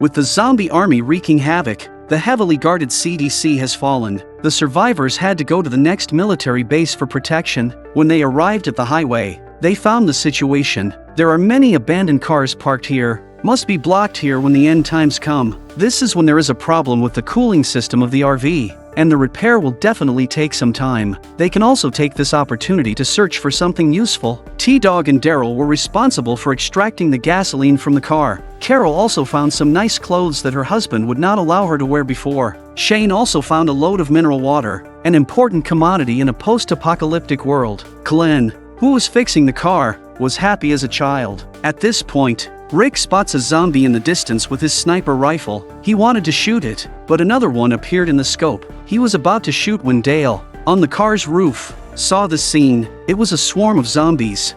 With the zombie army wreaking havoc, the heavily guarded CDC has fallen. The survivors had to go to the next military base for protection. When they arrived at the highway, they found the situation. There are many abandoned cars parked here. Must be blocked here when the end times come. This is when there is a problem with the cooling system of the RV, and the repair will definitely take some time. They can also take this opportunity to search for something useful. T-Dog and Daryl were responsible for extracting the gasoline from the car. Carol also found some nice clothes that her husband would not allow her to wear before. Shane also found a load of mineral water, an important commodity in a post-apocalyptic world. Glenn, who was fixing the car, was happy as a child. At this point, Rick spots a zombie in the distance with his sniper rifle. He wanted to shoot it, but another one appeared in the scope. He was about to shoot when Dale, on the car's roof, saw the scene. It was a swarm of zombies.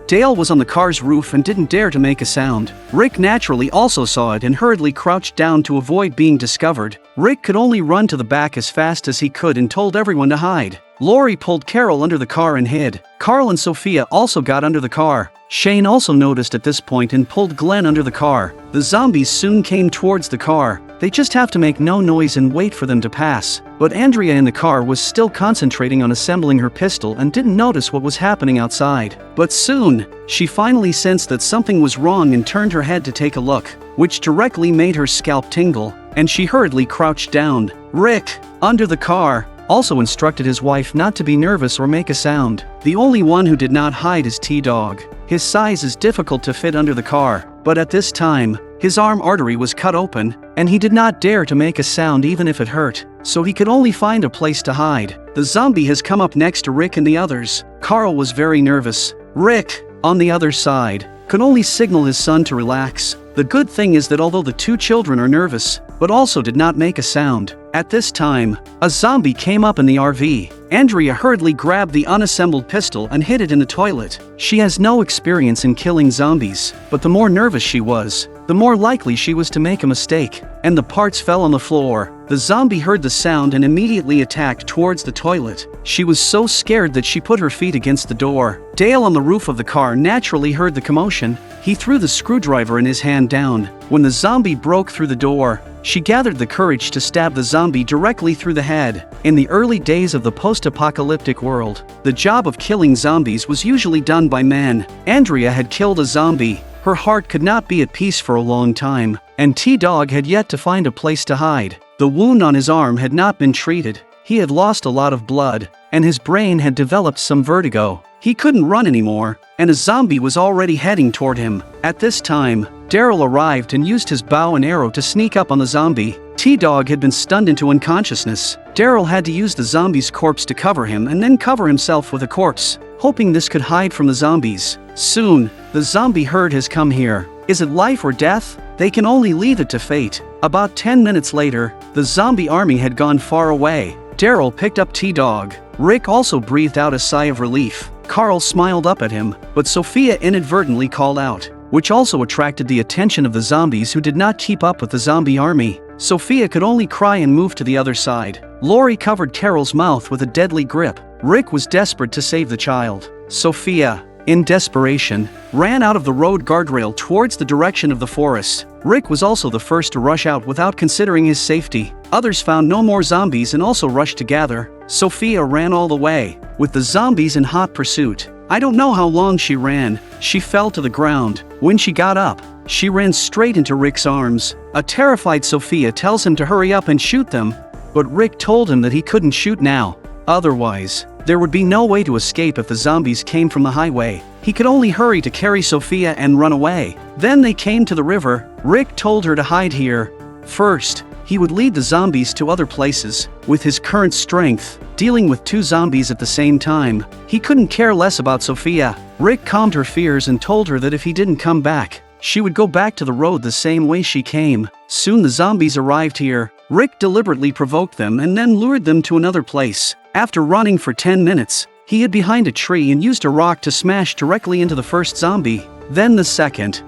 Dale was on the car's roof and didn't dare to make a sound. Rick naturally also saw it and hurriedly crouched down to avoid being discovered. Rick could only run to the back as fast as he could and told everyone to hide. Lori pulled Carol under the car and hid. Carl and Sophia also got under the car. Shane also noticed at this point and pulled Glenn under the car. The zombies soon came towards the car. They just have to make no noise and wait for them to pass. But Andrea in the car was still concentrating on assembling her pistol and didn't notice what was happening outside. But soon, she finally sensed that something was wrong and turned her head to take a look, which directly made her scalp tingle, and she hurriedly crouched down. Rick, under the car, also instructed his wife not to be nervous or make a sound. The only one who did not hide is T-Dog. His size is difficult to fit under the car, but at this time, his arm artery was cut open, and he did not dare to make a sound even if it hurt, so he could only find a place to hide. The zombie has come up next to Rick and the others. Carl was very nervous. Rick, on the other side, could only signal his son to relax. The good thing is that although the two children are nervous, but also did not make a sound. At this time, a zombie came up in the RV. Andrea hurriedly grabbed the unassembled pistol and hid it in the toilet. She has no experience in killing zombies, but the more nervous she was, the more likely she was to make a mistake, and the parts fell on the floor. The zombie heard the sound and immediately attacked towards the toilet. She was so scared that she put her feet against the door. Dale on the roof of the car naturally heard the commotion. He threw the screwdriver in his hand down. When the zombie broke through the door, she gathered the courage to stab the zombie directly through the head. In the early days of the post-apocalyptic world, the job of killing zombies was usually done by men. Andrea had killed a zombie. Her heart could not be at peace for a long time, and T-Dog had yet to find a place to hide. The wound on his arm had not been treated. He had lost a lot of blood, and his brain had developed some vertigo. He couldn't run anymore, and a zombie was already heading toward him. At this time, Daryl arrived and used his bow and arrow to sneak up on the zombie. T-Dog had been stunned into unconsciousness. Daryl had to use the zombie's corpse to cover him and then cover himself with a corpse, hoping this could hide from the zombies. Soon, the zombie herd has come here. Is it life or death? They can only leave it to fate. About 10 minutes later, the zombie army had gone far away. Daryl picked up T-Dog. Rick also breathed out a sigh of relief. Carl smiled up at him, but Sophia inadvertently called out, which also attracted the attention of the zombies who did not keep up with the zombie army. Sophia could only cry and move to the other side. Lori covered Carol's mouth with a deadly grip. Rick was desperate to save the child. Sophia, in desperation, ran out of the road guardrail towards the direction of the forest. Rick was also the first to rush out without considering his safety. Others found no more zombies and also rushed to gather. Sophia ran all the way, with the zombies in hot pursuit. I don't know how long she ran. She fell to the ground. When she got up, she ran straight into Rick's arms. A terrified Sophia tells him to hurry up and shoot them, but Rick told him that he couldn't shoot now. Otherwise, there would be no way to escape if the zombies came from the highway. He could only hurry to carry Sophia and run away. Then they came to the river. Rick told her to hide here. First, he would lead the zombies to other places. With his current strength, dealing with two zombies at the same time, he couldn't care less about Sophia. Rick calmed her fears and told her that if he didn't come back, she would go back to the road the same way she came. Soon the zombies arrived here. Rick deliberately provoked them and then lured them to another place. After running for 10 minutes, he hid behind a tree and used a rock to smash directly into the first zombie, then the second.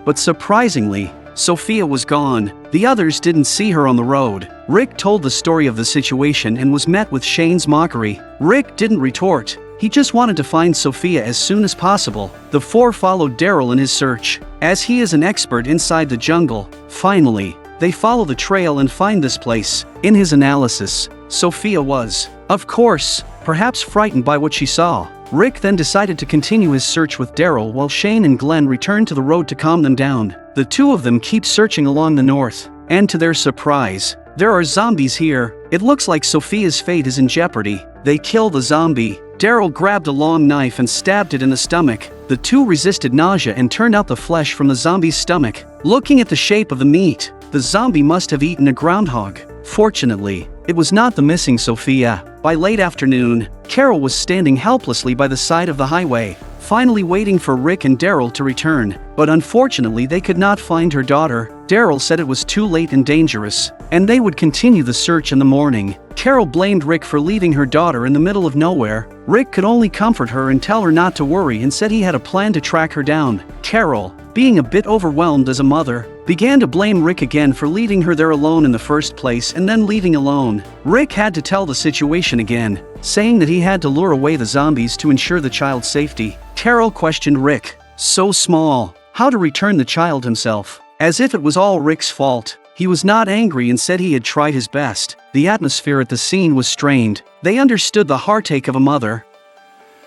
But surprisingly, Sophia was gone. The others didn't see her on the road. Rick told the story of the situation and was met with Shane's mockery. Rick didn't retort. He just wanted to find Sophia as soon as possible. The four followed Daryl in his search. as he is an expert inside the jungle. Finally, they follow the trail and find this place. In his analysis, Sophia was, of course, perhaps frightened by what she saw. Rick then decided to continue his search with Daryl while Shane and Glenn returned to the road to calm them down. The two of them keep searching along the north, and to their surprise, there are zombies here. It looks like Sophia's fate is in jeopardy. They kill the zombie. Daryl grabbed a long knife and stabbed it in the stomach. The two resisted nausea and turned out the flesh from the zombie's stomach. Looking at the shape of the meat, the zombie must have eaten a groundhog. Fortunately, it was not the missing Sophia. By late afternoon, Carol was standing helplessly by the side of the highway, finally waiting for Rick and Daryl to return. But unfortunately they could not find her daughter. Daryl said it was too late and dangerous, and they would continue the search in the morning. Carol blamed Rick for leaving her daughter in the middle of nowhere. Rick could only comfort her and tell her not to worry and said he had a plan to track her down. Carol, being a bit overwhelmed as a mother, began to blame Rick again for leaving her there alone in the first place and then leaving alone. Rick had to tell the situation again, saying that he had to lure away the zombies to ensure the child's safety. Carol questioned Rick, so small, how to return the child himself, as if it was all Rick's fault. He was not angry and said he had tried his best. The atmosphere at the scene was strained. They understood the heartache of a mother.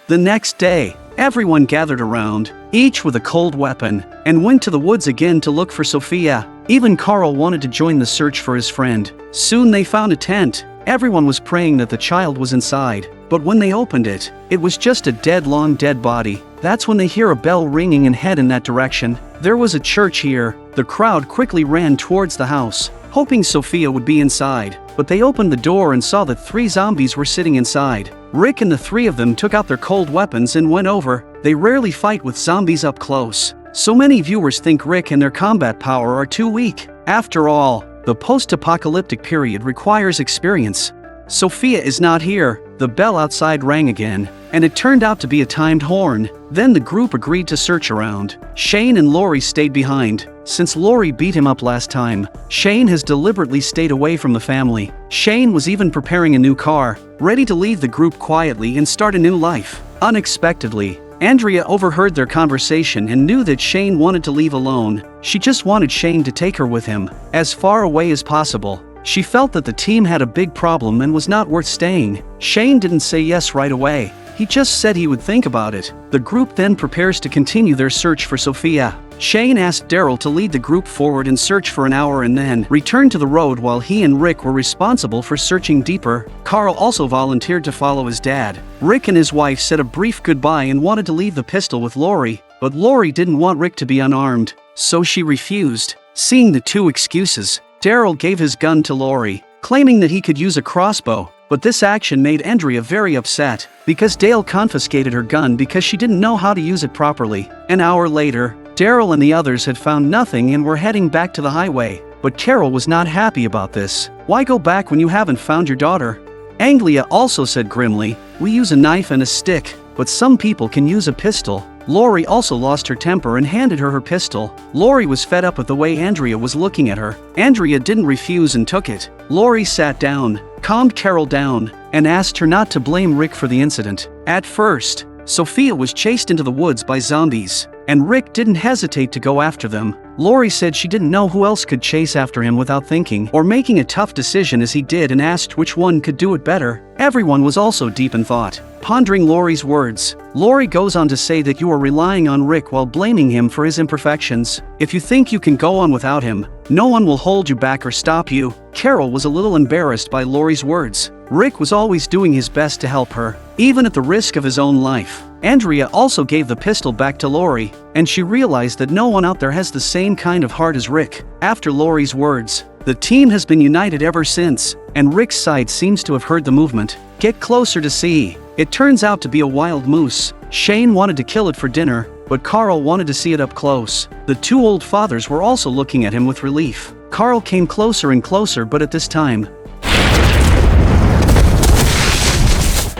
The next day, everyone gathered around, each with a cold weapon, and went to the woods again to look for Sophia. Even Carl wanted to join the search for his friend. Soon they found a tent. Everyone was praying that the child was inside, but when they opened it, it was just a long dead body. That's when they hear a bell ringing and head in that direction. There was a church here. The crowd quickly ran towards the house, hoping Sophia would be inside, but they opened the door and saw that 3 zombies were sitting inside. Rick and the 3 of them took out their cold weapons and went over. They rarely fight with zombies up close, so many viewers think Rick and their combat power are too weak. After all, the post-apocalyptic period requires experience. Sophia is not here. The bell outside rang again, and it turned out to be a timed horn. Then the group agreed to search around. Shane and Lori stayed behind. Since Lori beat him up last time, Shane has deliberately stayed away from the family. Shane was even preparing a new car, ready to leave the group quietly and start a new life. Unexpectedly, Andrea overheard their conversation and knew that Shane wanted to leave alone. She just wanted Shane to take her with him, as far away as possible. She felt that the team had a big problem and was not worth staying. Shane didn't say yes right away. He just said he would think about it. The group then prepares to continue their search for Sophia. Shane asked Daryl to lead the group forward and search for an hour and then return to the road while he and Rick were responsible for searching deeper. Carl also volunteered to follow his dad. Rick and his wife said a brief goodbye and wanted to leave the pistol with Lori, but Lori didn't want Rick to be unarmed, so she refused. Seeing the two excuses, Daryl gave his gun to Lori, claiming that he could use a crossbow. But this action made Andrea very upset, because Dale confiscated her gun because she didn't know how to use it properly. An hour later, Daryl and the others had found nothing and were heading back to the highway. But Carol was not happy about this. Why go back when you haven't found your daughter? Anglia also said grimly, we use a knife and a stick, but some people can use a pistol. Lori also lost her temper and handed her pistol. Lori was fed up with the way Andrea was looking at her. Andrea didn't refuse and took it. Lori sat down, calmed Carol down, and asked her not to blame Rick for the incident. At first, Sophia was chased into the woods by zombies, and Rick didn't hesitate to go after them. Lori said she didn't know who else could chase after him without thinking or making a tough decision as he did and asked which one could do it better. Everyone was also deep in thought, pondering Lori's words. Lori goes on to say that you are relying on Rick while blaming him for his imperfections. If you think you can go on without him, no one will hold you back or stop you. Carol was a little embarrassed by Lori's words. Rick was always doing his best to help her, even at the risk of his own life. Andrea also gave the pistol back to Lori, and she realized that no one out there has the same kind of heart as Rick. After Lori's words, the team has been united ever since, and Rick's side seems to have heard the movement. Get closer to see. It turns out to be a wild moose. Shane wanted to kill it for dinner, but Carl wanted to see it up close. The two old fathers were also looking at him with relief. Carl came closer and closer, but at this time,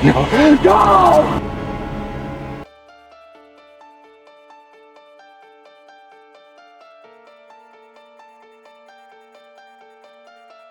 No!